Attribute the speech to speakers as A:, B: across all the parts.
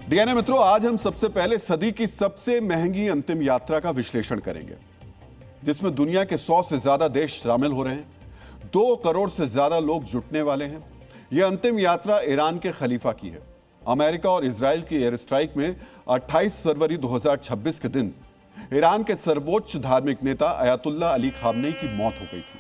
A: DNA मित्रों, आज हम सबसे पहले सदी की सबसे महंगी अंतिम यात्रा का विश्लेषण करेंगे, जिसमें दुनिया के 100 से ज्यादा देश शामिल हो रहे हैं। 2 करोड़ से ज्यादा लोग जुटने वाले हैं। यह अंतिम यात्रा ईरान के खलीफा की है। अमेरिका और इजराइल की एयर स्ट्राइक में 28 फरवरी 2026 के दिन ईरान के सर्वोच्च धार्मिक नेता अयातुल्लाह अली खामनेई की मौत हो गई थी।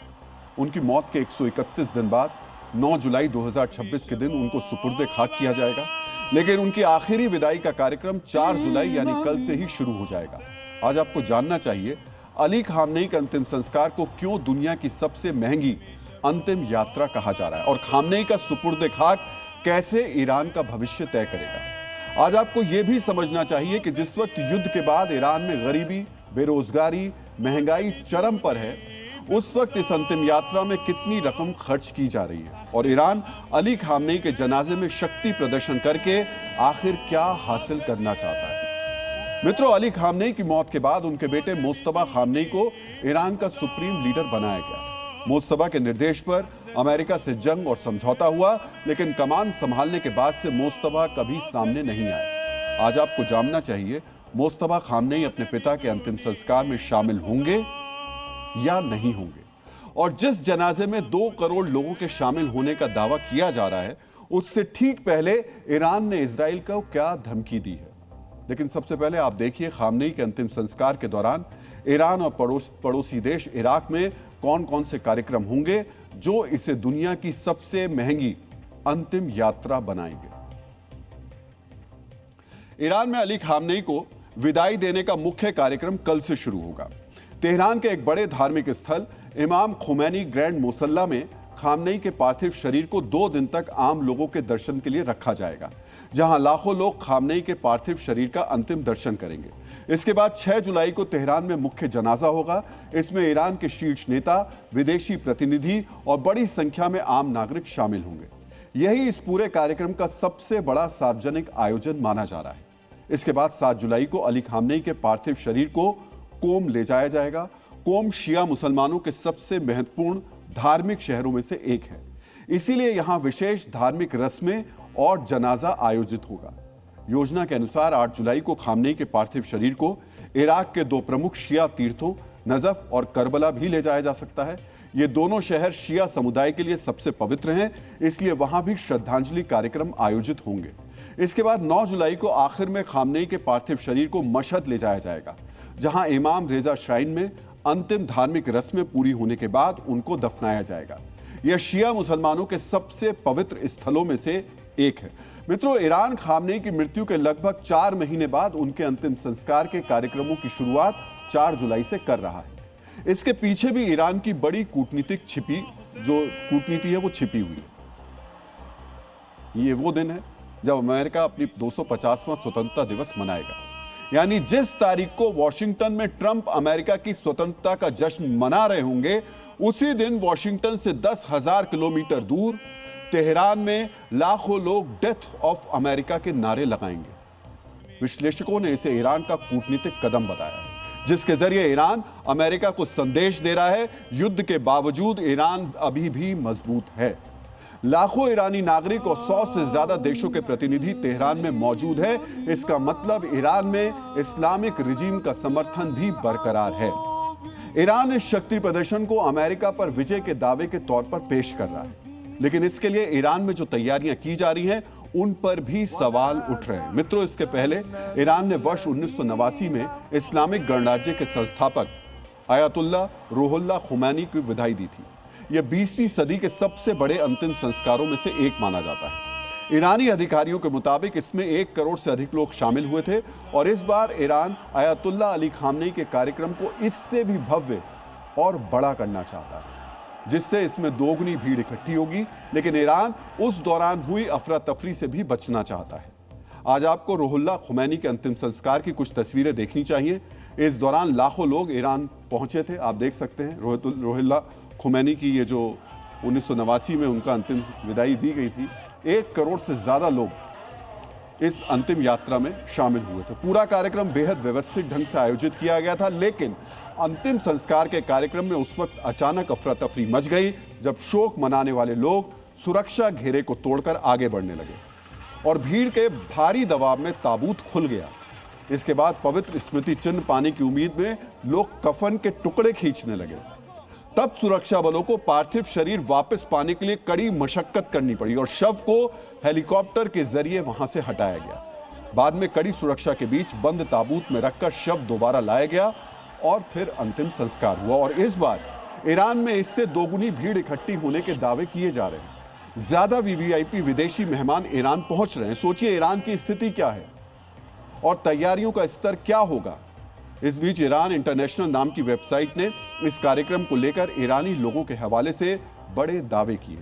A: उनकी मौत के 131 दिन बाद 9 जुलाई 2026 के दिन उनको सुपुर्द खाक किया जाएगा, लेकिन उनकी आखिरी विदाई का कार्यक्रम 4 जुलाई यानी कल से ही शुरू हो जाएगा। आज आपको जानना चाहिए अली खामनेई के अंतिम संस्कार को क्यों दुनिया की सबसे महंगी अंतिम यात्रा कहा जा रहा है, और खामनेई का सुपुर्द खाक कैसे ईरान का भविष्य तय करेगा। आज आपको यह भी समझना चाहिए कि जिस वक्त युद्ध के बाद ईरान में गरीबी, बेरोजगारी, महंगाई चरम पर है, उस वक्त इस अंतिम यात्रा में कितनी रकम खर्च की जा रही है और ईरान अली खामनेई के जनाजे में शक्ति प्रदर्शन करके आखिर क्या हासिल करना चाहता है। मित्रों, अली खामनेई की मौत के बाद उनके बेटे मोस्तफा खामनेई को ईरान का सुप्रीम लीडर बनाया गया। मोस्तफा के निर्देश पर अमेरिका से जंग और समझौता हुआ, लेकिन कमान संभालने के बाद से मोस्तफा कभी सामने नहीं आए। आज आपको जानना चाहिए मोस्तफा खामनेई अपने पिता के अंतिम संस्कार में शामिल होंगे या नहीं होंगे, और जिस जनाजे में 2 करोड़ लोगों के शामिल होने का दावा किया जा रहा है, उससे ठीक पहले ईरान ने इजराइल को क्या धमकी दी है। लेकिन सबसे पहले आप देखिए खामनेई के अंतिम संस्कार के दौरान ईरान और पड़ोसी देश इराक में कौन कौन से कार्यक्रम होंगे जो इसे दुनिया की सबसे महंगी अंतिम यात्रा बनाएंगे। ईरान में अली खामनेई को विदाई देने का मुख्य कार्यक्रम कल से शुरू होगा। तेहरान के एक बड़े धार्मिक स्थल इमाम खुमैनी ग्रैंड मुसल्ला में खामनेई के पार्थिव शरीर को 2 दिन तक आम लोगों के दर्शन के लिए रखा जाएगा, जहां लाखों लोग खामनेई के पार्थिव शरीर का अंतिम दर्शन करेंगे। इसके बाद 6 जुलाई को तेहरान में मुख्य जनाजा होगा। इसमें ईरान के शीर्ष नेता, विदेशी प्रतिनिधि और बड़ी संख्या में आम नागरिक शामिल होंगे। यही इस पूरे कार्यक्रम का सबसे बड़ा सार्वजनिक आयोजन माना जा रहा है। इसके बाद 7 जुलाई को अली खामनेई के पार्थिव शरीर को कोम ले जाया जाएगा। कोम शिया मुसलमानों के सबसे महत्वपूर्ण धार्मिक शहरों में से एक है, इसीलिए यहां विशेष धार्मिक रस्में और जनाजा आयोजित होगा। योजना के अनुसार 8 जुलाई को खामनेई के पार्थिव शरीर को इराक के 2 प्रमुख शिया तीर्थों नजफ और करबला भी ले जाया जा सकता है। ये दोनों शहर शिया समुदाय के लिए सबसे पवित्र हैं, इसलिए वहां भी श्रद्धांजलि कार्यक्रम आयोजित होंगे। इसके बाद 9 जुलाई को आखिर में खामनेई के पार्थिव शरीर को मशहद ले जाया जाएगा, जहां इमाम रेजा श्राइन में अंतिम धार्मिक रस्में पूरी होने के बाद उनको दफनाया जाएगा। यह शिया मुसलमानों के सबसे पवित्र स्थलों में से एक है। मित्रों, ईरान खामनेई की मृत्यु के लगभग 4 महीने बाद उनके अंतिम संस्कार के कार्यक्रमों की शुरुआत 4 जुलाई से कर रहा है। इसके पीछे भी ईरान की बड़ी कूटनीति है वो छिपी हुई है। ये वो दिन है जब अमेरिका अपनी 250वां स्वतंत्रता दिवस मनाएगा, यानी जिस तारीख को वॉशिंगटन में ट्रंप अमेरिका की स्वतंत्रता का जश्न मना रहे होंगे, उसी दिन वॉशिंगटन से 10,000 किलोमीटर दूर तेहरान में लाखों लोग डेथ ऑफ अमेरिका के नारे लगाएंगे। विश्लेषकों ने इसे ईरान का कूटनीतिक कदम बताया है, जिसके जरिए ईरान अमेरिका को संदेश दे रहा है, युद्ध के बावजूद ईरान अभी भी मजबूत है। लाखों ईरानी नागरिक और 100 से ज्यादा देशों के प्रतिनिधि तेहरान में मौजूद है। इसका मतलब ईरान में इस्लामिक रिजीम का समर्थन भी बरकरार है। ईरान इस शक्ति प्रदर्शन को अमेरिका पर विजय के दावे के तौर पर पेश कर रहा है, लेकिन इसके लिए ईरान में जो तैयारियां की जा रही हैं, उन पर भी सवाल उठ रहे हैं। मित्रों, इसके पहले ईरान ने वर्ष 1989 में इस्लामिक गणराज्य के संस्थापक अयातुल्लाह रूहुल्लाह खुमैनी की विदाई दी थी। यह 20वीं सदी के सबसे बड़े अंतिम संस्कारों में से एक माना जाता है। ईरानी अधिकारियों के मुताबिक इसमें 1 करोड़ से अधिक लोग शामिल हुए थे, और इस बार ईरान अयातुल्लाह अली खामनेई के कार्यक्रम को इससे भी भव्य और बड़ा करना चाहता है, जिससे इसमें दोगुनी भीड़ इकट्ठी होगी। लेकिन ईरान उस दौरान हुई अफरा तफरी से भी बचना चाहता है। आज आपको रूहुल्लाह खुमैनी के अंतिम संस्कार की कुछ तस्वीरें देखनी चाहिए। इस दौरान लाखों लोग ईरान पहुंचे थे। आप देख सकते हैं रूहुल्लाह खुमैनी की ये जो 1989 में उनका अंतिम विदाई दी गई थी। 1 करोड़ से ज्यादा लोग इस अंतिम यात्रा में शामिल हुए थे। पूरा कार्यक्रम बेहद व्यवस्थित ढंग से आयोजित किया गया था, लेकिन अंतिम संस्कार के कार्यक्रम में उस वक्त अचानक अफरा तफरी मच गई, जब शोक मनाने वाले लोग सुरक्षा घेरे को तोड़कर आगे बढ़ने लगे। और भीड़ के भारी दबाव में ताबूत खुल गया। इसके बाद पवित्र स्मृति चिन्ह पाने की उम्मीद में लोग कफन के टुकड़े खींचने लगे। तब सुरक्षा बलों को पार्थिव शरीर वापस पाने के लिए कड़ी मशक्कत करनी पड़ी और शव को हेलीकॉप्टर के जरिए वहां से हटाया गया। बाद में कड़ी सुरक्षा के बीच बंद ताबूत में रखकर शव दोबारा लाया गया और फिर अंतिम संस्कार हुआ। और इस बार ईरान में इससे दोगुनी भीड़ इकट्ठी होने के दावे किए जा रहे हैं। ज्यादा वीवीआईपी विदेशी मेहमान ईरान पहुंच रहे हैं। सोचिए ईरान की स्थिति क्या है और तैयारियों का स्तर क्या होगा। इस बीच ईरान इंटरनेशनल नाम की वेबसाइट ने इस कार्यक्रम को लेकर ईरानी लोगों के हवाले से बड़े दावे किए,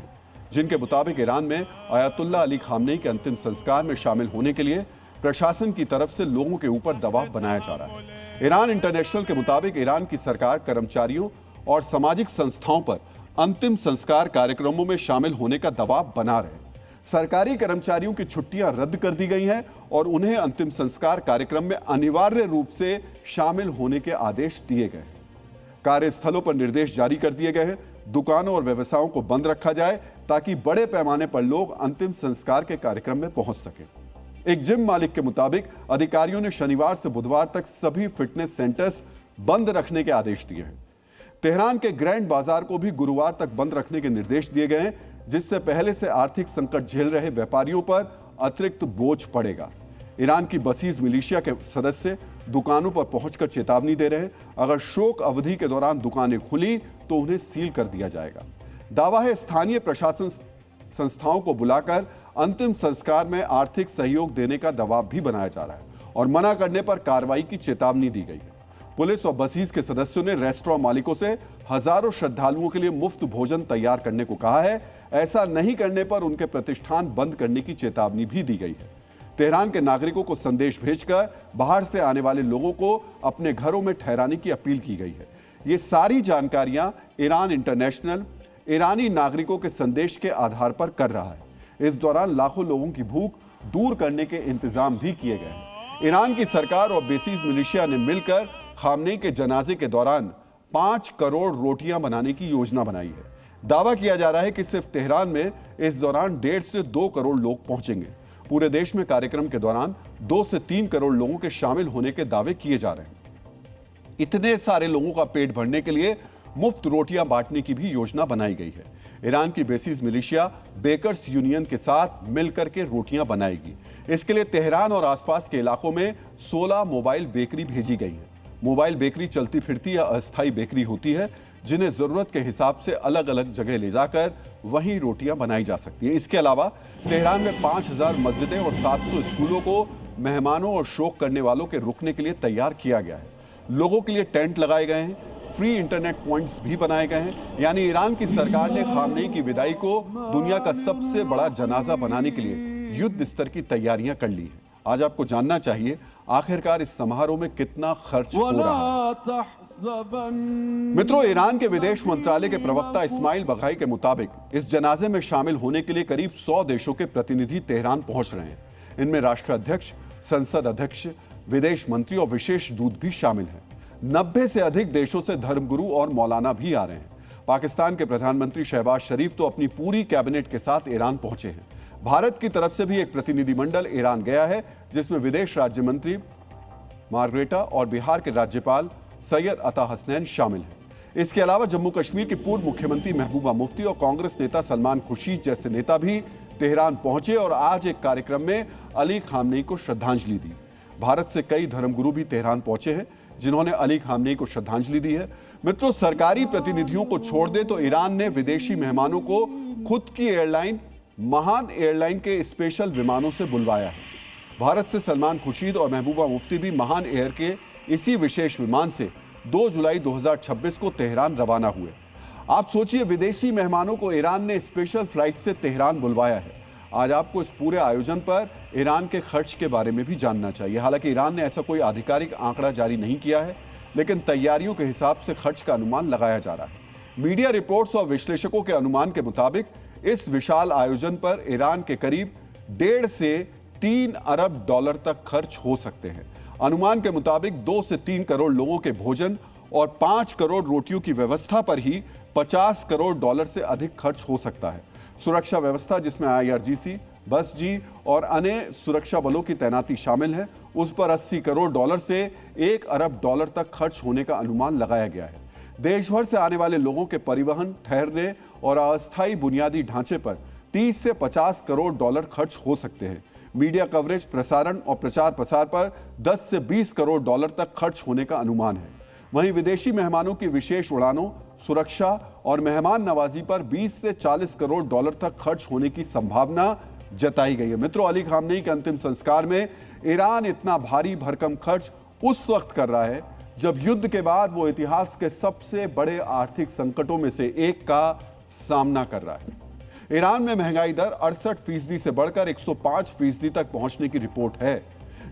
A: जिनके मुताबिक ईरान में अयातुल्लाह अली खामनेई के अंतिम संस्कार में शामिल होने के लिए प्रशासन की तरफ से लोगों के ऊपर दबाव बनाया जा रहा है। ईरान इंटरनेशनल के मुताबिक ईरान की सरकार कर्मचारियों और सामाजिक संस्थाओं पर अंतिम संस्कार कार्यक्रमों में शामिल होने का दबाव बना रहे। सरकारी कर्मचारियों की छुट्टियां रद्द कर दी गई हैं और उन्हें अंतिम संस्कार कार्यक्रम में अनिवार्य रूप से शामिल होने के आदेश दिए गए। कार्यस्थलों पर निर्देश जारी कर दिए गए हैं। दुकानों और व्यवसायों को बंद रखा जाए ताकि बड़े पैमाने पर लोग अंतिम संस्कार के कार्यक्रम में पहुंच सकें। एक जिम मालिक के मुताबिक अधिकारियों ने शनिवार से बुधवार तक सभी फिटनेस सेंटर्स बंद रखने के आदेश दिए हैं। तेहरान के ग्रैंड बाजार को भी गुरुवार तक बंद रखने के निर्देश दिए गए हैं, जिससे पहले से आर्थिक संकट झेल रहे व्यापारियों पर अतिरिक्त बोझ पड़ेगा। ईरान की बसीज मिलिशिया के सदस्य दुकानों पर पहुंचकर चेतावनी दे रहे हैं, अगर शोक अवधि के दौरान दुकानें खुली तो उन्हें सील कर दिया जाएगा। दावा है स्थानीय प्रशासन संस्थाओं को बुलाकर अंतिम संस्कार में आर्थिक सहयोग देने का दबाव भी बनाया जा रहा है और मना करने पर कार्रवाई की चेतावनी दी गई है। पुलिस और बसीज के सदस्यों ने रेस्टोरेंट मालिकों से हजारों श्रद्धालुओं के लिए मुफ्त भोजन तैयार करने को कहा है। ऐसा नहीं करने पर उनके प्रतिष्ठान बंद करने की चेतावनी भी दी गई है। तेहरान के नागरिकों को संदेश भेजकर बाहर से आने वाले लोगों को अपने घरों में ठहराने की अपील की गई है। ये सारी जानकारियां ईरान इंटरनेशनल ईरानी नागरिकों के संदेश के आधार पर कर रहा है। इस दौरान लाखों लोगों की भूख दूर करने के इंतजाम भी किए गए हैं। ईरान की सरकार और बेसीज मिलिशिया ने मिलकर खामनेई के जनाजे के दौरान 5 करोड़ रोटियां बनाने की योजना बनाई है। दावा किया जा रहा है कि सिर्फ तेहरान में इस दौरान 1.5 से 2 करोड़ लोग पहुंचेंगे। पूरे देश में कार्यक्रम के दौरान 2 से 3 करोड़ लोगों के शामिल होने के दावे किए जा रहे हैं। इतने सारे लोगों का पेट भरने के लिए मुफ्त रोटियां बांटने की भी योजना बनाई गई है। ईरान की बेसीज मिलिशिया बेकर्स यूनियन के साथ मिलकर के रोटियां बनाएगी। इसके लिए तेहरान और आसपास के इलाकों में 16 मोबाइल बेकरी भेजी गई है। मोबाइल बेकरी चलती फिरती या अस्थायी बेकरी होती है, जिन्हें जरूरत के हिसाब से अलग अलग जगह ले जाकर वहीं रोटियां बनाई जा सकती है। इसके अलावा तेहरान में 5000 मस्जिदें और 700 स्कूलों को मेहमानों और शोक करने वालों के रुकने के लिए तैयार किया गया है। लोगों के लिए टेंट लगाए गए हैं, फ्री इंटरनेट पॉइंट्स भी बनाए गए हैं। यानी ईरान की सरकार ने खामनेई की विदाई को दुनिया का सबसे बड़ा जनाजा बनाने के लिए युद्ध स्तर की तैयारियां कर ली है। आज आपको जानना चाहिए आखिरकार इस समारोह में कितना खर्च हो रहा है। मित्रों, ईरान के विदेश मंत्रालय के प्रवक्ता इस्माइल बघाई के मुताबिक इस जनाजे में शामिल होने के लिए करीब 100 देशों के प्रतिनिधि तेहरान पहुंच रहे हैं। इनमें राष्ट्राध्यक्ष, संसद अध्यक्ष, विदेश मंत्री और विशेष दूत भी शामिल हैं। 90 से अधिक देशों से धर्मगुरु और मौलाना भी आ रहे हैं। पाकिस्तान के प्रधानमंत्री शहबाज शरीफ तो अपनी पूरी कैबिनेट के साथ ईरान पहुंचे हैं। भारत की तरफ से भी एक प्रतिनिधिमंडल ईरान गया है, जिसमें विदेश राज्य मंत्री मार्ग्रेटा और बिहार के राज्यपाल सैयद अता हसनैन शामिल हैं। इसके अलावा जम्मू कश्मीर की पूर्व मुख्यमंत्री महबूबा मुफ्ती और कांग्रेस नेता सलमान खुर्शीद जैसे नेता भी तेहरान पहुंचे और आज एक कार्यक्रम में अली खामनेई को श्रद्धांजलि दी। भारत से कई धर्मगुरु भी तेहरान पहुंचे हैं, जिन्होंने अली खामनेई को श्रद्धांजलि दी है। मित्रों, सरकारी प्रतिनिधियों को छोड़ दे तो ईरान ने विदेशी मेहमानों को खुद की एयरलाइन महान एयरलाइन के स्पेशल विमानों से बुलवाया है। भारत से सलमान खुर्शीद और महबूबा मुफ्ती भी महान एयर के इसी विशेष विमान से 2 जुलाई 2026 को तेहरान रवाना हुए। आप सोचिए, विदेशी मेहमानों को ईरान ने स्पेशल फ्लाइट से तेहरान बुलवाया है। आज आपको इस पूरे आयोजन पर ईरान के खर्च के बारे में भी जानना चाहिए। हालांकि ईरान ने ऐसा कोई आधिकारिक आंकड़ा जारी नहीं किया है, लेकिन तैयारियों के हिसाब से खर्च का अनुमान लगाया जा रहा है। मीडिया रिपोर्ट्स और विश्लेषकों के अनुमान के मुताबिक इस विशाल आयोजन पर ईरान के करीब 1.5 से 3 अरब डॉलर तक खर्च हो सकते हैं। अनुमान के मुताबिक 2 से 3 करोड़ लोगों के भोजन और 5 करोड़ रोटियों की व्यवस्था पर ही 50 करोड़ डॉलर से अधिक खर्च हो सकता है। सुरक्षा व्यवस्था, जिसमें IRGC, बस जी और अन्य सुरक्षा बलों की तैनाती शामिल है, उस पर 80 करोड़ डॉलर से 1 अरब डॉलर तक खर्च होने का अनुमान लगाया गया है। देश भर से आने वाले लोगों के परिवहन, ठहरने और अस्थायी बुनियादी ढांचे पर 30 से 50 करोड़ डॉलर खर्च हो सकते हैं। मीडिया कवरेज, प्रसारण और प्रचार प्रसार पर 10 से 20 करोड़ डॉलर तक खर्च होने का अनुमान है। वहीं विदेशी मेहमानों की विशेष उड़ानों, सुरक्षा और मेहमान नवाजी पर 20 से 40 करोड़ डॉलर तक खर्च होने की संभावना जताई गई है। मित्रों, अली खामनेई के अंतिम संस्कार में ईरान इतना भारी भरकम खर्च उस वक्त कर रहा है जब युद्ध के बाद वो इतिहास के सबसे बड़े आर्थिक संकटों में से एक का सामना कर रहा है। ईरान में महंगाई दर 68% से बढ़कर 105% तक पहुंचने की रिपोर्ट है,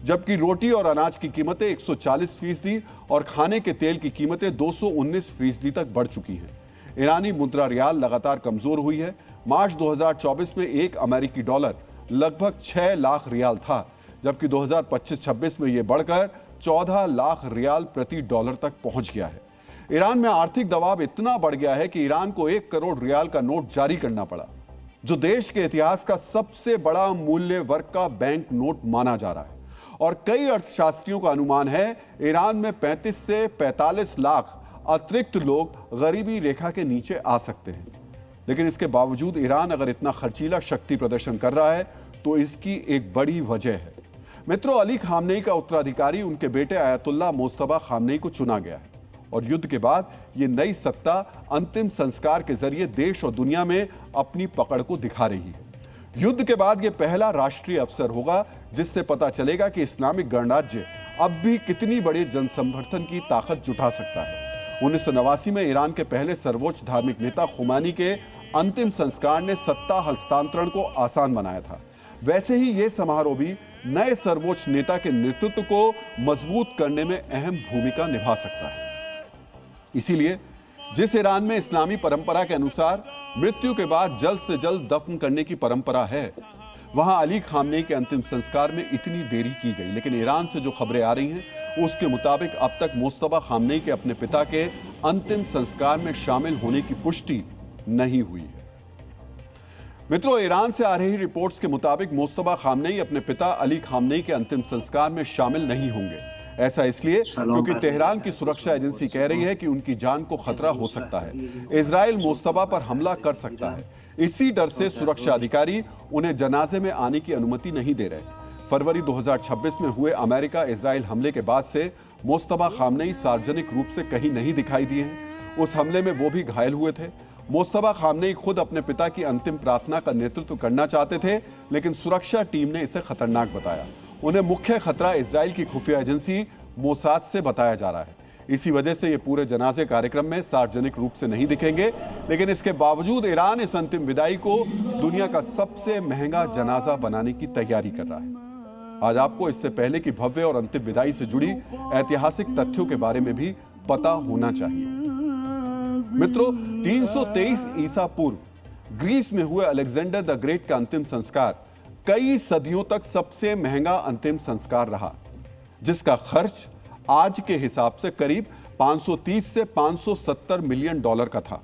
A: जबकि रोटी और अनाज की कीमतें 140% और खाने के तेल की कीमतें 219% तक बढ़ चुकी हैं। ईरानी मुद्रा रियाल लगातार कमजोर हुई है। मार्च 2024 में एक अमेरिकी डॉलर लगभग 6 लाख रियाल था, जबकि 2025-26 में यह बढ़कर 14 लाख रियाल प्रति डॉलर तक पहुंच गया है। ईरान में आर्थिक दबाव इतना बढ़ गया है कि ईरान को 1 करोड़ रियाल का नोट जारी करना पड़ा, जो देश के इतिहास का सबसे बड़ा मूल्य वर्ग का बैंक नोट माना जा रहा है। और कई अर्थशास्त्रियों का अनुमान है ईरान में 35 से 45 लाख अतिरिक्त लोग गरीबी रेखा के नीचे आ सकते हैं। लेकिन इसके बावजूद ईरान अगर इतना खर्चीला शक्ति प्रदर्शन कर रहा है तो इसकी एक बड़ी वजह है। मित्रों, अली खामनेई का उत्तराधिकारी उनके बेटे आयतुल्लाह मोस्तफा खामनेई को चुना गया है और युद्ध के बाद ये नई सत्ता अंतिम संस्कार के जरिए देश और दुनिया में अपनी पकड़ को दिखा रही है। युद्ध के बाद ये पहला राष्ट्रीय अवसर होगा जिससे पता चलेगा कि इस्लामिक गणराज्य अब भी कितनी बड़े जनसमर्थन की ताकत जुटा सकता है। 1989 में ईरान के पहले सर्वोच्च धार्मिक नेता खुमैनी के अंतिम संस्कार ने सत्ता हस्तांतरण को आसान बनाया था। वैसे ही ये समारोह भी नए सर्वोच्च नेता के नेतृत्व को मजबूत करने में अहम भूमिका निभा सकता है। इसीलिए जिस ईरान में इस्लामी परंपरा के अनुसार मृत्यु के बाद जल्द से जल्द दफन करने की परंपरा है, वहां अली खामनेई के अंतिम संस्कार में इतनी देरी की गई। लेकिन ईरान से जो खबरें आ रही हैं उसके मुताबिक अब तक मोस्तफा खामनेई के अपने पिता के अंतिम संस्कार में शामिल होने की पुष्टि नहीं हुई है। मित्रों, ईरान से आ रही रिपोर्ट्स के मुताबिक मोस्तफा खामनेई अपने पिता अली खामनेई के अंतिम संस्कार में शामिल नहीं होंगे। ऐसा इसलिए क्योंकि तेहरान की सुरक्षा एजेंसी कह रही है कि उनकी जान को खतरा हो सकता है। इजराइल मोस्तफा पर हमला कर सकता है। इसी डर से सुरक्षा अधिकारी उन्हें जनाजे में आने की अनुमति नहीं दे रहे। फरवरी 2026 में हुए अमेरिका इजराइल हमले के बाद से मोस्तफा खामनेई सार्वजनिक रूप से कहीं नहीं दिखाई दिए हैं। उस हमले में वो भी घायल हुए थे। मोस्तफा खामनेई खुद अपने पिता की अंतिम प्रार्थना का नेतृत्व करना चाहते थे, लेकिन सुरक्षा टीम ने इसे खतरनाक बताया। उन्हें मुख्य खतरा इजराइल की खुफिया एजेंसी मोसाद से बताया जा रहा है। इसी वजह से ये पूरे जनाजे कार्यक्रम में सार्वजनिक रूप से नहीं दिखेंगे। लेकिन इसके बावजूद ईरान इस अंतिम विदाई को दुनिया का सबसे महंगा जनाजा बनाने की तैयारी कर रहा है। आज आपको इससे पहले की भव्य और अंतिम विदाई से जुड़ी ऐतिहासिक तथ्यों के बारे में भी पता होना चाहिए। मित्रों, 323 ईसा पूर्व ग्रीस में हुए अलेक्जेंडर द ग्रेट का अंतिम संस्कार कई सदियों तक सबसे महंगा अंतिम संस्कार रहा, जिसका खर्च आज के हिसाब से करीब 530 से 570 मिलियन डॉलर का था।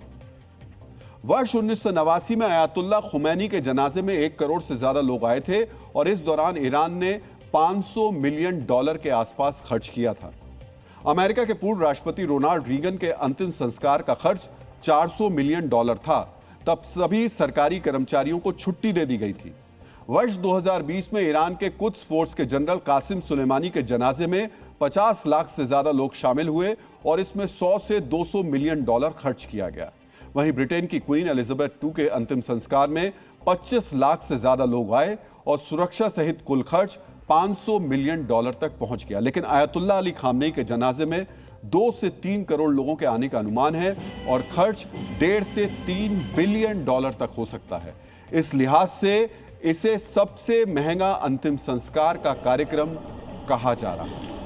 A: वर्ष 1989 में आयतुल्लाह खुमैनी के जनाजे में 1 करोड़ से ज्यादा लोग आए थे और इस दौरान ईरान ने 500 मिलियन डॉलर के आसपास खर्च किया था। अमेरिका के पूर्व राष्ट्रपति रोनाल्ड रीगन के अंतिम संस्कार का खर्च 400 मिलियन डॉलर था। तब सभी सरकारी कर्मचारियों को छुट्टी दे दी गई थी। वर्ष 2020 में ईरान के कुद्स फोर्स के जनरल कासिम सुलेमानी के जनाजे में 50 लाख से ज्यादा लोग शामिल हुए और इसमें 100 से 200 मिलियन डॉलर खर्च किया गया। वहीं ब्रिटेन की क्वीन एलिजाबेथ II के अंतिम संस्कार में 25 लाख से ज्यादा लोग आए और सुरक्षा सहित कुल खर्च 500 मिलियन डॉलर तक पहुंच गया। लेकिन आयतुल्लाह अली खामनेई के जनाजे में 2 से 3 करोड़ लोगों के आने का अनुमान है और खर्च 1.5 से 3 बिलियन डॉलर तक हो सकता है। इस लिहाज से इसे सबसे महंगा अंतिम संस्कार का कार्यक्रम कहा जा रहा है।